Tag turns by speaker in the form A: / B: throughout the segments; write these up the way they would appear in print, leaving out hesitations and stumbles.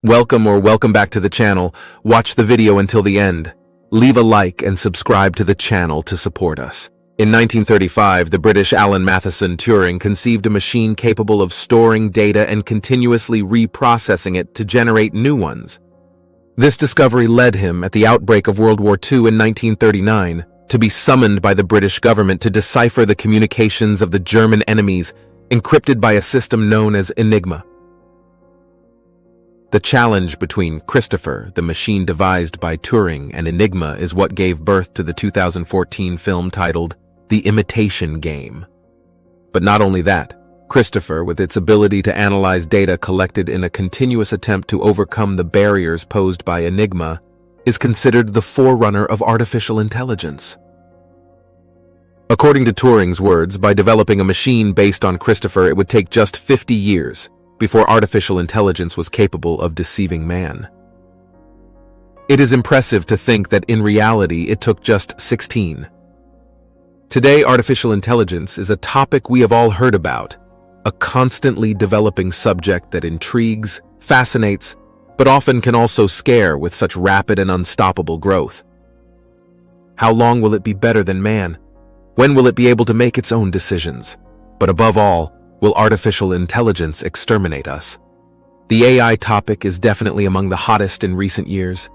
A: Welcome back to the channel. Watch the video until the end. Leave a like and subscribe to the channel to support us. In 1935, the British Alan Turing conceived a machine capable of storing data and continuously reprocessing it to generate new ones. This discovery led him, at the outbreak of World War II in 1939, to be summoned by the British government to decipher the communications of the German enemies, encrypted by a system known as Enigma. The challenge between Christopher, the machine devised by Turing, and Enigma is what gave birth to the 2014 film titled The Imitation Game. But not only that, Christopher, with its ability to analyze data collected in a continuous attempt to overcome the barriers posed by Enigma, is considered the forerunner of artificial intelligence. According to Turing's words, by developing a machine based on Christopher, it would take just 50 years before artificial intelligence was capable of deceiving man. It is impressive to think that in reality it took just 16. Today, artificial intelligence is a topic we have all heard about, a constantly developing subject that intrigues, fascinates, but often can also scare with such rapid and unstoppable growth. How long will it be better than man? When will it be able to make its own decisions? But above all, will artificial intelligence exterminate us? The AI topic is definitely among the hottest in recent years.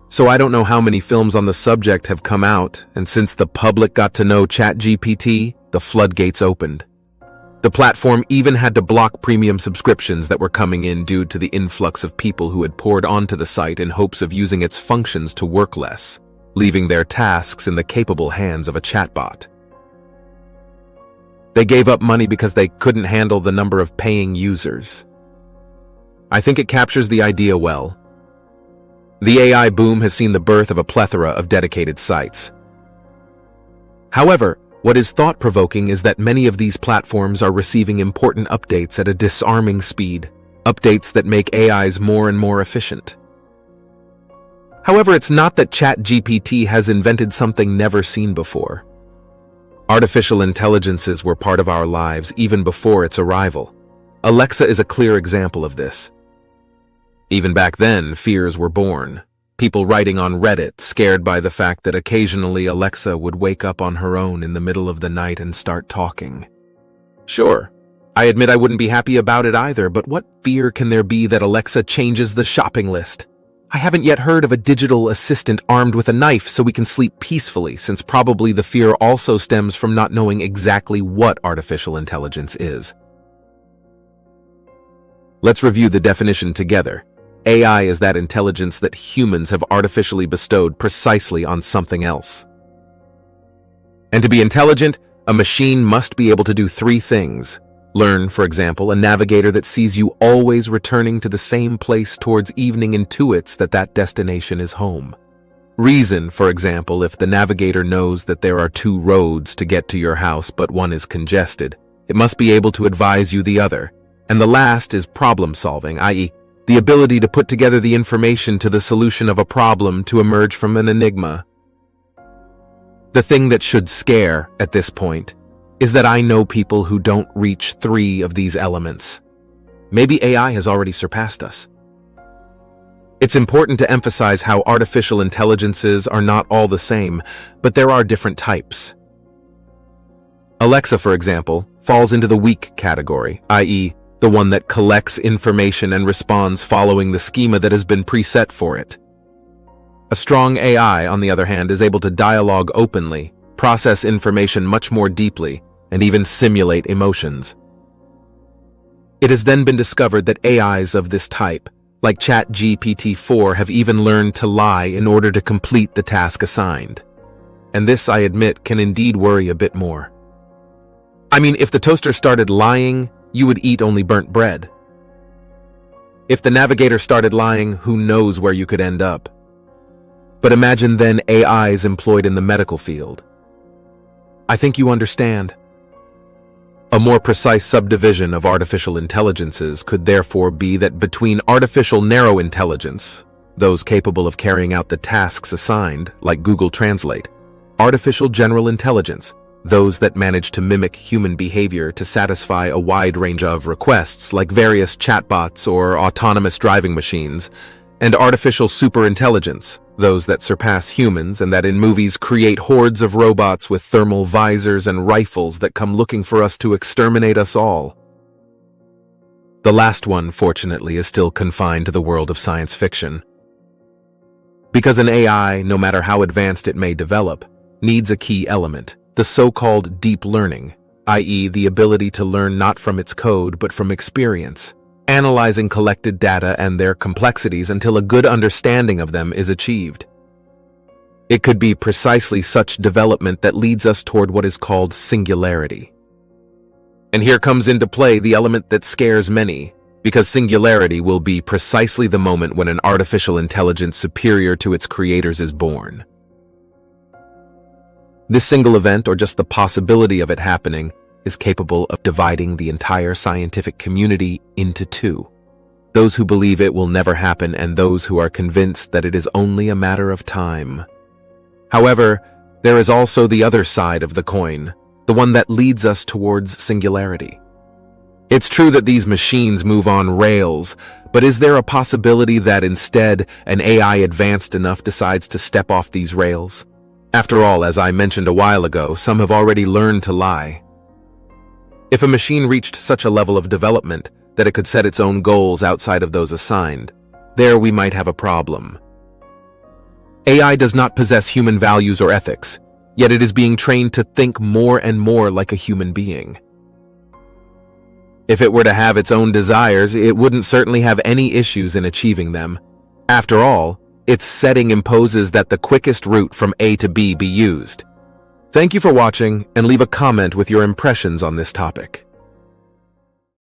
A: So I don't know how many films on the subject have come out, and since the public got to know ChatGPT, the floodgates opened. The platform even had to block premium subscriptions that were coming in due to the influx of people who had poured onto the site in hopes of using its functions to work less, leaving their tasks in the capable hands of a chatbot. They gave up money because they couldn't handle the number of paying users. I think it captures the idea well. The AI boom has seen the birth of a plethora of dedicated sites. However, what is thought-provoking is that many of these platforms are receiving important updates at a disarming speed, updates that make AIs more and more efficient. However, it's not that ChatGPT has invented something never seen before. Artificial intelligences were part of our lives even before its arrival. Alexa is a clear example of this. Even back then, fears were born. People writing on Reddit, scared by the fact that occasionally Alexa would wake up on her own in the middle of the night and start talking. Sure, I admit I wouldn't be happy about it either, but what fear can there be that Alexa changes the shopping list? I haven't yet heard of a digital assistant armed with a knife so we can sleep peacefully, since probably the fear also stems from not knowing exactly what artificial intelligence is. Let's review the definition together. AI is that intelligence that humans have artificially bestowed precisely on something else. And to be intelligent, a machine must be able to do three things. Learn, for example, a navigator that sees you always returning to the same place towards evening intuits that that destination is home. Reason, for example, if the navigator knows that there are two roads to get to your house but one is congested, it must be able to advise you the other. And the last is problem solving, i.e., the ability to put together the information to the solution of a problem to emerge from an enigma. The thing that should scare, at this point, is that I know people who don't reach three of these elements. Maybe AI has already surpassed us. It's important to emphasize how artificial intelligences are not all the same, but there are different types. Alexa, for example, falls into the weak category, i.e., the one that collects information and responds following the schema that has been preset for it. A strong AI, on the other hand, is able to dialogue openly, process information much more deeply, and even simulate emotions. It has then been discovered that AIs of this type, like ChatGPT-4, have even learned to lie in order to complete the task assigned. And this, I admit, can indeed worry a bit more. I mean, if the toaster started lying, you would eat only burnt bread. If the navigator started lying, who knows where you could end up? But imagine then AIs employed in the medical field. I think you understand. A more precise subdivision of artificial intelligences could therefore be that between artificial narrow intelligence, those capable of carrying out the tasks assigned, like Google Translate, artificial general intelligence, those that manage to mimic human behavior to satisfy a wide range of requests, like various chatbots or autonomous driving machines, and artificial superintelligence, those that surpass humans and that in movies create hordes of robots with thermal visors and rifles that come looking for us to exterminate us all. The last one, fortunately, is still confined to the world of science fiction. Because an AI, no matter how advanced it may develop, needs a key element, the so-called deep learning, i.e. the ability to learn not from its code but from experience, analyzing collected data and their complexities until a good understanding of them is achieved. It could be precisely such development that leads us toward what is called singularity. And here comes into play the element that scares many, because singularity will be precisely the moment when an artificial intelligence superior to its creators is born. This single event, or just the possibility of it happening, is capable of dividing the entire scientific community into two: those who believe it will never happen and those who are convinced that it is only a matter of time. However, there is also the other side of the coin, the one that leads us towards singularity. It's true that these machines move on rails, but is there a possibility that instead an AI advanced enough decides to step off these rails? After all, as I mentioned a while ago, some have already learned to lie. If a machine reached such a level of development that it could set its own goals outside of those assigned, there we might have a problem. AI does not possess human values or ethics, yet it is being trained to think more and more like a human being. If it were to have its own desires, it wouldn't certainly have any issues in achieving them. After all, its setting imposes that the quickest route from A to B be used. Thank you for watching, and leave a comment with your impressions on this topic.